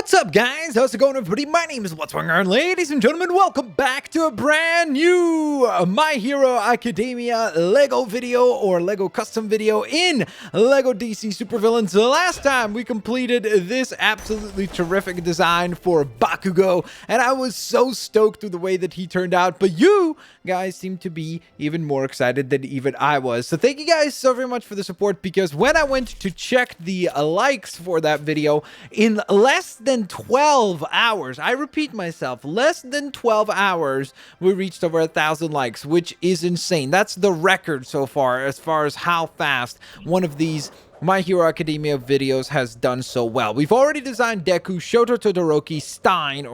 What's up, guys? How's it going, everybody? My name is Blitzwinger, and ladies and gentlemen, welcome back to a brand new My Hero Academia Lego video or Lego custom video in Lego DC Supervillains. Last time we completed this absolutely terrific design for Bakugo, and I was so stoked with the way that he turned out, but you guys seem to be even more excited than even I was. So thank you guys so very much for the support, because when I went to check the likes for that video, in less than 12 hours, I repeat myself, less than 12 hours, we reached over 1,000 likes, which is insane. That's the record so far as how fast one of these My Hero Academia videos has done so well. We've already designed Deku, Shoto Todoroki, Stein,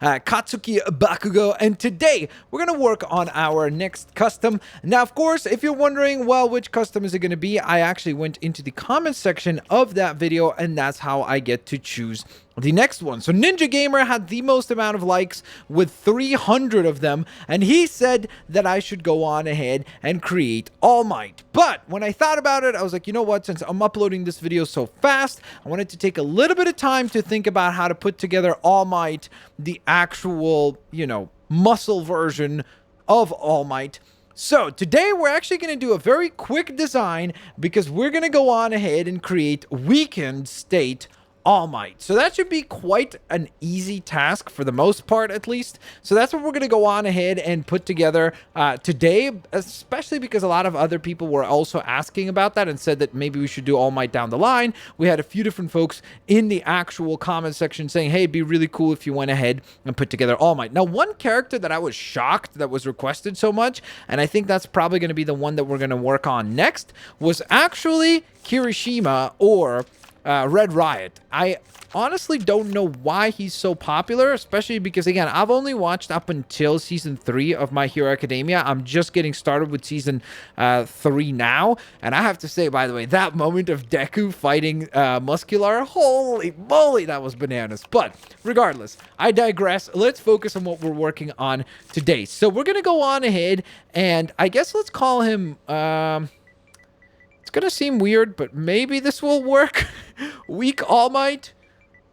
Katsuki Bakugo, and today we're going to work on our next custom. Now, of course, if you're wondering, well, which custom is it going to be, I actually went into the comment section of that video, and that's how I get to choose the next one. So Ninja Gamer had the most amount of likes with 300 of them, and he said that I should go on ahead and create All Might. But when I thought about it, I was like, you know what, since I'm uploading this video so fast, I wanted to take a little bit of time to think about how to put together All Might, the actual, muscle version of All Might. So today we're actually going to do a very quick design, because we're going to go on ahead and create Weakened State All Might. So that should be quite an easy task for the most part, at least. So that's what we're going to go on ahead and put together today, especially because a lot of other people were also asking about that and said that maybe we should do All Might down the line. We had a few different folks in the actual comment section saying, hey, it'd be really cool if you went ahead and put together All Might. Now, one character that I was shocked that was requested so much, and I think that's probably going to be the one that we're going to work on next, was actually Kirishima, or Red Riot. I honestly don't know why he's so popular, especially because, again, I've only watched up until Season 3 of My Hero Academia. I'm just getting started with Season 3 now, and I have to say, by the way, that moment of Deku fighting Muscular, holy moly, that was bananas. But regardless, I digress. Let's focus on what we're working on today. So we're going to go on ahead, and I guess let's call him... it's gonna seem weird, but maybe this will work. Weak All Might,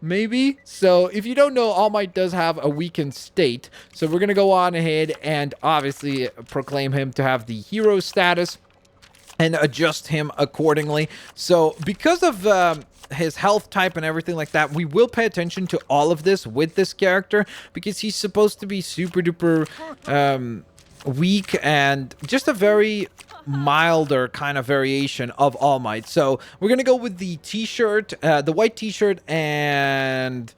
maybe. So if you don't know, All Might does have a weakened state. So we're gonna go on ahead and obviously proclaim him to have the hero status and adjust him accordingly. So because of his health type and everything like that, we will pay attention to all of this with this character, because he's supposed to be super duper weak and just a very milder kind of variation of All Might. So we're gonna go with the t-shirt, the white t-shirt and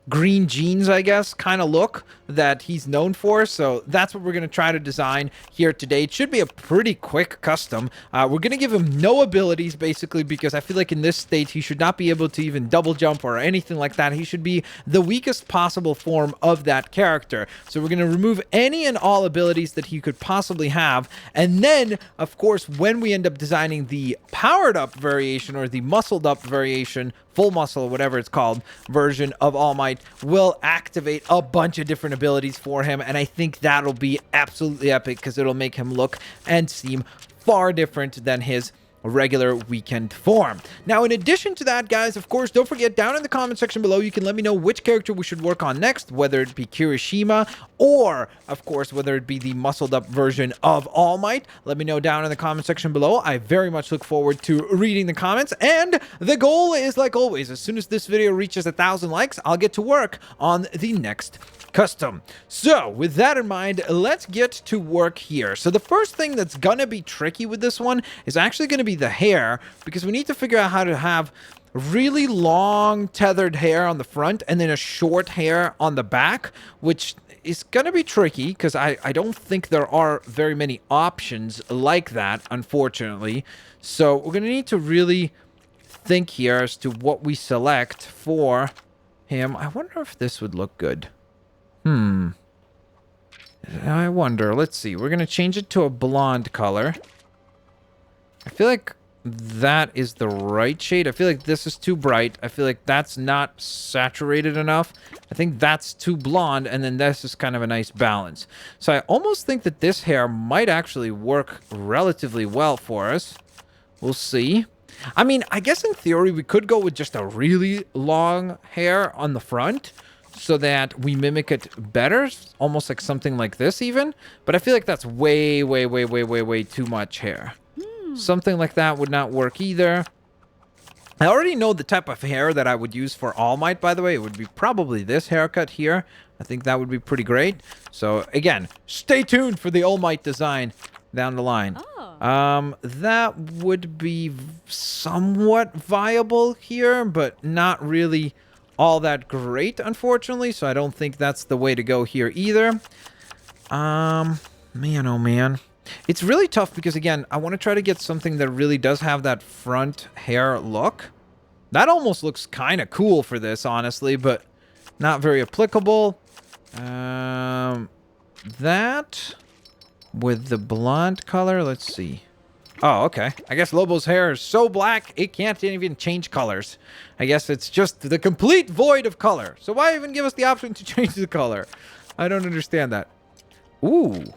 green jeans, I guess, kind of look that he's known for. So that's what we're going to try to design here today. It should be a pretty quick custom. We're going to give him no abilities, basically, because I feel like in this state he should not be able to even double jump or anything like that. He should be the weakest possible form of that character. So we're going to remove any and all abilities that he could possibly have. And then, of course, when we end up designing the powered up variation, or the muscled up variation, full muscle, whatever it's called, version of All Might, will activate a bunch of different abilities for him, and I think that'll be absolutely epic, because it'll make him look and seem far different than his regular weekend form. Now, in addition to that, guys, of course, don't forget, down in the comment section below, you can let me know which character we should work on next, whether it be Kirishima, or, of course, whether it be the muscled up version of All Might. Let me know down in the comment section below. I very much look forward to reading the comments, and the goal is, like always, as soon as this video reaches 1,000 likes, I'll get to work on the next custom. So with that in mind, let's get to work here. So the first thing that's gonna be tricky with this one is actually gonna be the hair, because we need to figure out how to have really long tethered hair on the front and then a short hair on the back, which is gonna be tricky, because I don't think there are very many options like that, unfortunately. So we're gonna need to really think here as to what we select for him. I wonder if this would look good. I wonder. Let's see. We're going to change it to a blonde color. I feel like that is the right shade. I feel like this is too bright. I feel like that's not saturated enough. I think that's too blonde, and then this is kind of a nice balance. So I almost think that this hair might actually work relatively well for us. We'll see. I mean, I guess in theory we could go with just a really long hair on the front so that we mimic it better, almost like something like this even. But I feel like that's way, way, way, way, way, way too much hair. Something like that would not work either. I already know the type of hair that I would use for All Might, by the way. It would be probably this haircut here. I think that would be pretty great. So, again, stay tuned for the All Might design down the line. That would be somewhat viable here, but not really all that great, unfortunately. So I don't think that's the way to go here either. Man, oh man. It's really tough because, again, I want to try to get something that really does have that front hair look. That almost looks kind of cool for this, honestly, but not very applicable. That with the blonde color, let's see. Oh, okay. I guess Lobo's hair is so black, it can't even change colors. I guess it's just the complete void of color. So why even give us the option to change the color? I don't understand that. Ooh.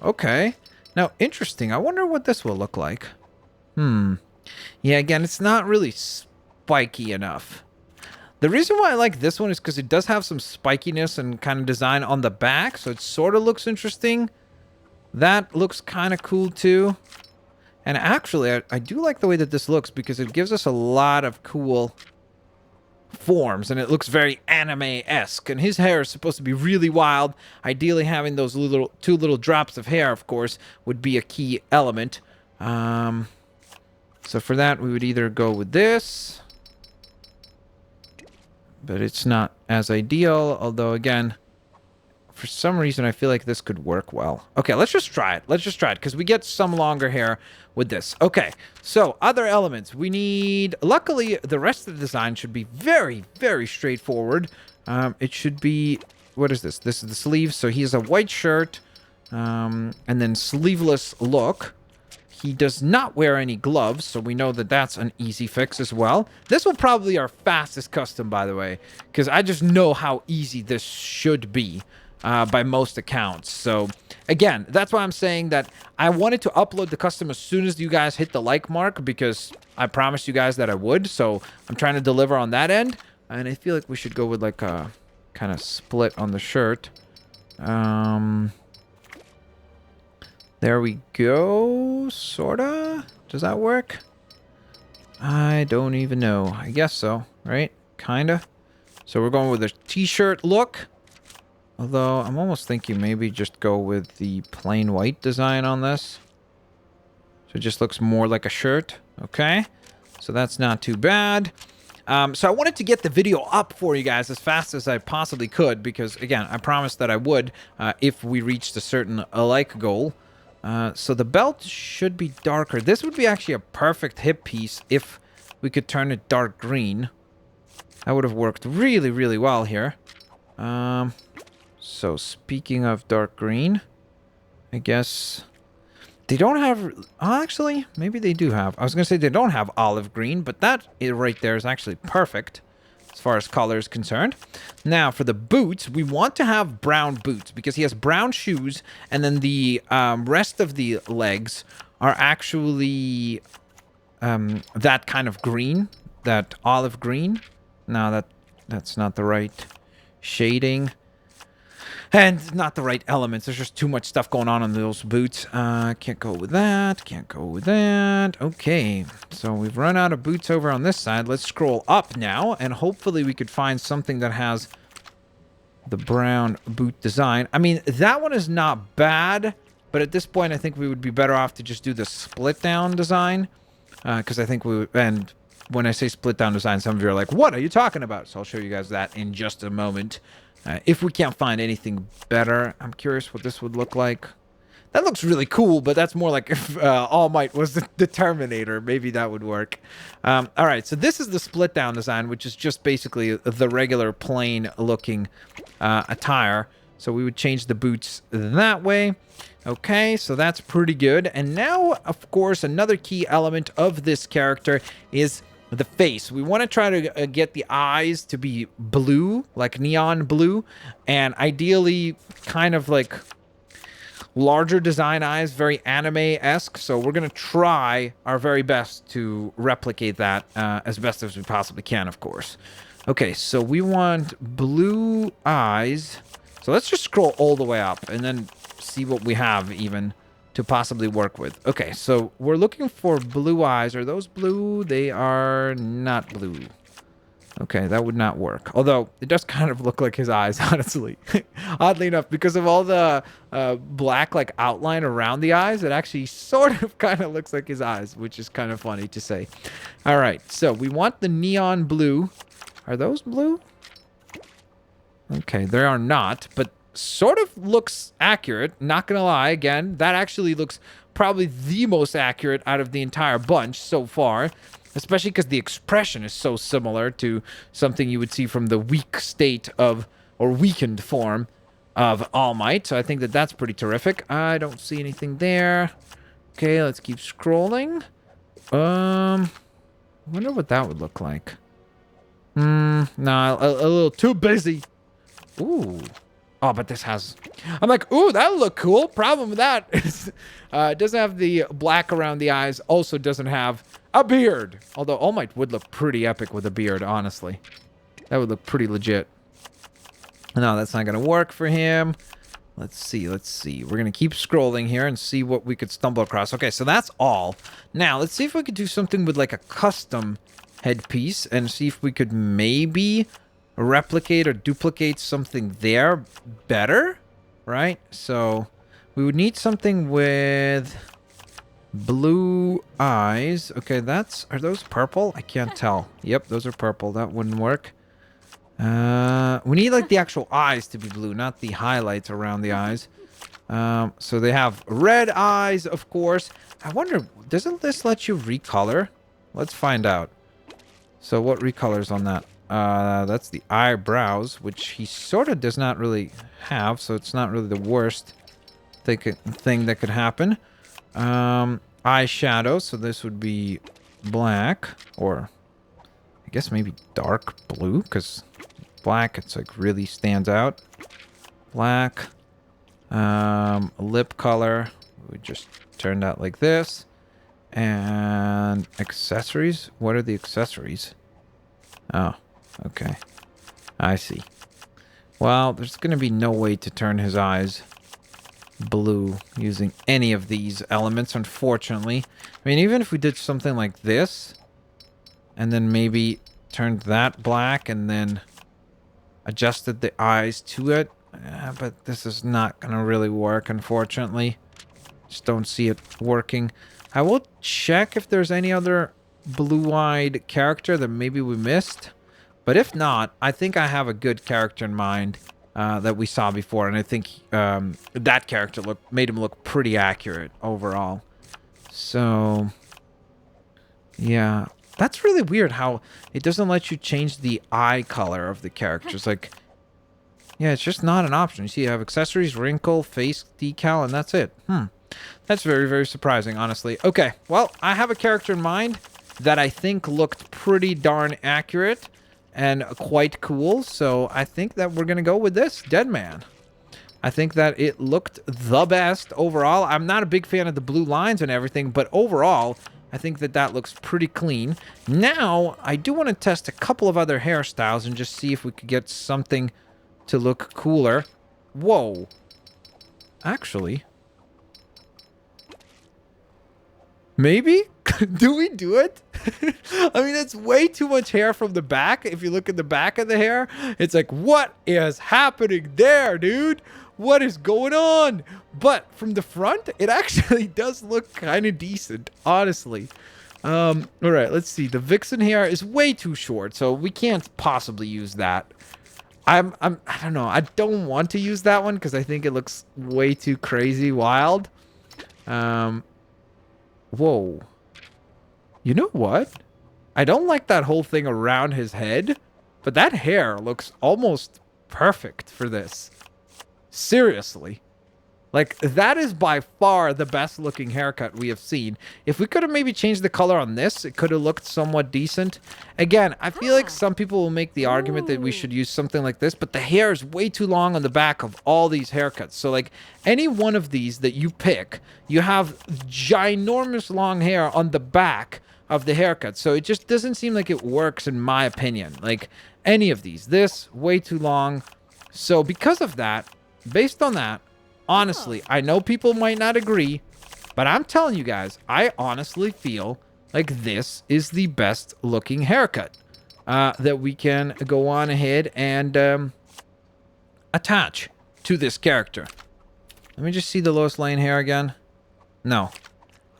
Okay. Now, interesting. I wonder what this will look like. Yeah, again, it's not really spiky enough. The reason why I like this one is because it does have some spikiness and kind of design on the back, so it sort of looks interesting. That looks kind of cool, too. And actually, I do like the way that this looks because it gives us a lot of cool forms, and it looks very anime-esque. And his hair is supposed to be really wild. Ideally, having those two little drops of hair, of course, would be a key element. So for that, we would either go with this, but it's not as ideal. Although, again, for some reason, I feel like this could work well. Okay, let's just try it. Let's just try it, because we get some longer hair with this. Okay, so other elements. We need... Luckily, the rest of the design should be very, very straightforward. It should be... What is this? This is the sleeves. So he has a white shirt, and then sleeveless look. He does not wear any gloves, so we know that that's an easy fix as well. This will probably be our fastest custom, by the way, because I just know how easy this should be. By most accounts. So again, that's why I'm saying that I wanted to upload the custom as soon as you guys hit the like mark, because I promised you guys that I would. So I'm trying to deliver on that end, and I feel like we should go with like a kind of split on the shirt. There we go. Sorta. Does that work? I don't even know. I guess so, right? Kinda. So we're going with a t-shirt look. Although, I'm almost thinking maybe just go with the plain white design on this. So it just looks more like a shirt. Okay. So that's not too bad. So I wanted to get the video up for you guys as fast as I possibly could. Because, again, I promised that I would if we reached a certain like goal. So the belt should be darker. This would be actually a perfect hip piece if we could turn it dark green. That would have worked really, really well here. So, speaking of dark green, I guess they don't have... Oh, actually, maybe they do have. I was going to say they don't have olive green, but that right there is actually perfect as far as color is concerned. Now, for the boots, we want to have brown boots because he has brown shoes, and then the rest of the legs are actually that kind of green, that olive green. No, that's not the right shading. And not the right elements. There's just too much stuff going on those boots. Can't go with that. Can't go with that. Okay. So we've run out of boots over on this side. Let's scroll up now. And hopefully we could find something that has the brown boot design. I mean, that one is not bad. But at this point, I think we would be better off to just do the split down design. Because I think we would... And when I say split down design, some of you are like, what are you talking about? So I'll show you guys that in just a moment. If we can't find anything better, I'm curious what this would look like. That looks really cool, but that's more like if All Might was the Terminator. Maybe that would work. All right, so this is the split down design, which is just basically the regular plain looking attire. So we would change the boots that way. Okay, so that's pretty good. And now, of course, another key element of this character is the face. We want to try to get the eyes to be blue, like neon blue, and ideally kind of like larger design eyes, very anime-esque. So we're going to try our very best to replicate that as best as we possibly can, of course. Okay, so we want blue eyes. So let's just scroll all the way up and then see what we have even to possibly work with. Okay, so we're looking for blue eyes. Are those blue? They are not blue. Okay, that would not work. Although, it does kind of look like his eyes, honestly. Oddly enough, because of all the black, like, outline around the eyes, it actually sort of kind of looks like his eyes, which is kind of funny to say. All right, so we want the neon blue. Are those blue? Okay, they are not, but sort of looks accurate. Not gonna lie, again, that actually looks probably the most accurate out of the entire bunch so far, especially because the expression is so similar to something you would see from the weak state of, or weakened form of All Might. So I think that that's pretty terrific. I don't see anything there. Okay, let's keep scrolling. I wonder what that would look like. No, a little too busy. Ooh. Oh, but this has... I'm like, ooh, that would look cool. Problem with that is it doesn't have the black around the eyes. Also doesn't have a beard. Although All Might would look pretty epic with a beard, honestly. That would look pretty legit. No, that's not going to work for him. Let's see. We're going to keep scrolling here and see what we could stumble across. Okay, so that's all. Now, let's see if we could do something with like a custom headpiece and see if we could maybe replicate or duplicate something there better, right? So we would need something with blue eyes. Okay, are those purple? I can't tell. Yep, those are purple. That wouldn't work. We need like the actual eyes to be blue, not the highlights around the eyes. So they have red eyes, of course. I wonder, doesn't this let you recolor? Let's find out. So what recolors on that? That's the eyebrows, which he sort of does not really have, so it's not really the worst thing that could happen. Eyeshadow, so this would be black, or I guess maybe dark blue, because black, it's like really stands out. Black. Lip color, we just turned out like this. And accessories? What are the accessories? Oh. Okay, I see. Well, there's going to be no way to turn his eyes blue using any of these elements, unfortunately. I mean, even if we did something like this, and then maybe turned that black, and then adjusted the eyes to it, but this is not going to really work, unfortunately. Just don't see it working. I will check if there's any other blue-eyed character that maybe we missed. But if not, I think I have a good character in mind that we saw before. And I think that character made him look pretty accurate overall. So, yeah. That's really weird how it doesn't let you change the eye color of the characters. Like, yeah, it's just not an option. You see, you have accessories, wrinkle, face decal, and that's it. That's very, very surprising, honestly. Okay, well, I have a character in mind that I think looked pretty darn accurate and quite cool, so I think that we're gonna go with this Deadman. I think that it looked the best overall. I'm not a big fan of the blue lines and everything, but overall, I think that that looks pretty clean. Now, I do want to test a couple of other hairstyles and just see if we could get something to look cooler. Whoa. Actually, maybe? Do we do it? I mean, it's way too much hair from the back. If you look at the back of the hair, it's like, what is happening there, dude? What is going on? But from the front, it actually does look kind of decent, honestly. All right, let's see. The Vixen hair is way too short, so we can't possibly use that. I don't know. I don't want to use that one because I think it looks way too crazy wild. Whoa. You know what? I don't like that whole thing around his head, but that hair looks almost perfect for this. Seriously. Like, that is by far the best looking haircut we have seen. If we could have maybe changed the color on this, it could have looked somewhat decent. Again, I feel like some people will make the argument that we should use something like this, but the hair is way too long on the back of all these haircuts. So, like, any one of these that you pick, you have ginormous long hair on the back of the haircut. So it just doesn't seem like it works in my opinion. Like, any of these. This, way too long. So because of that, based on that, honestly, I know people might not agree, but I'm telling you guys, I honestly feel like this is the best looking haircut that we can go on ahead and attach to this character. Let me just see the Lois Lane hair again. No.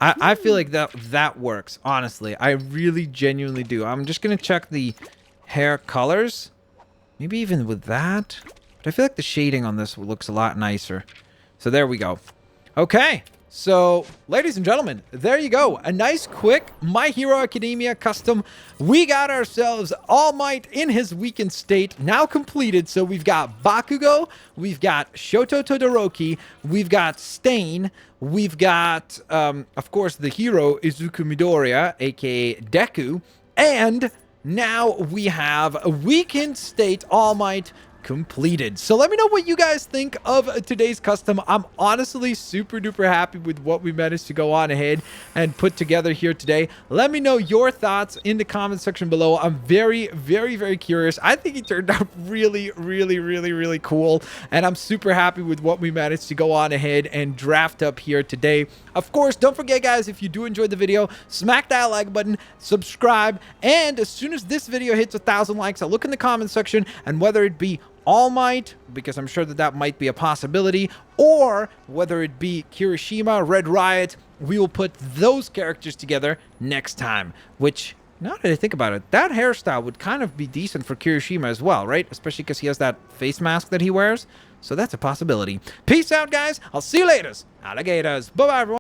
I feel like that works, honestly. I really genuinely do. I'm just going to check the hair colors. Maybe even with that. But I feel like the shading on this looks a lot nicer. So there we go. Okay. So, ladies and gentlemen, there you go. A nice, quick My Hero Academia custom. We got ourselves All Might in his weakened state now completed. So we've got Bakugo, we've got Shoto Todoroki, we've got Stain, we've got, of course, the hero Izuku Midoriya, aka Deku, and now we have a weakened state All Might completed. So let me know what you guys think of today's custom. I'm honestly super duper happy with what we managed to go on ahead and put together here today. Let me know your thoughts in the comment section below. I'm very, very, very curious. I think it turned out really, really, really, really cool, and I'm super happy with what we managed to go on ahead and draft up here today. Of course, don't forget, guys, if you do enjoy the video, smack that like button, subscribe, and as soon as this video hits 1,000 likes, I'll look in the comment section, and whether it be All Might, because I'm sure that might be a possibility, or whether it be Kirishima, Red Riot, we will put those characters together next time. Which, now that I think about it, that hairstyle would kind of be decent for Kirishima as well, right? Especially because he has that face mask that he wears. So that's a possibility. Peace out, guys. I'll see you later. Alligators. Bye-bye, everyone.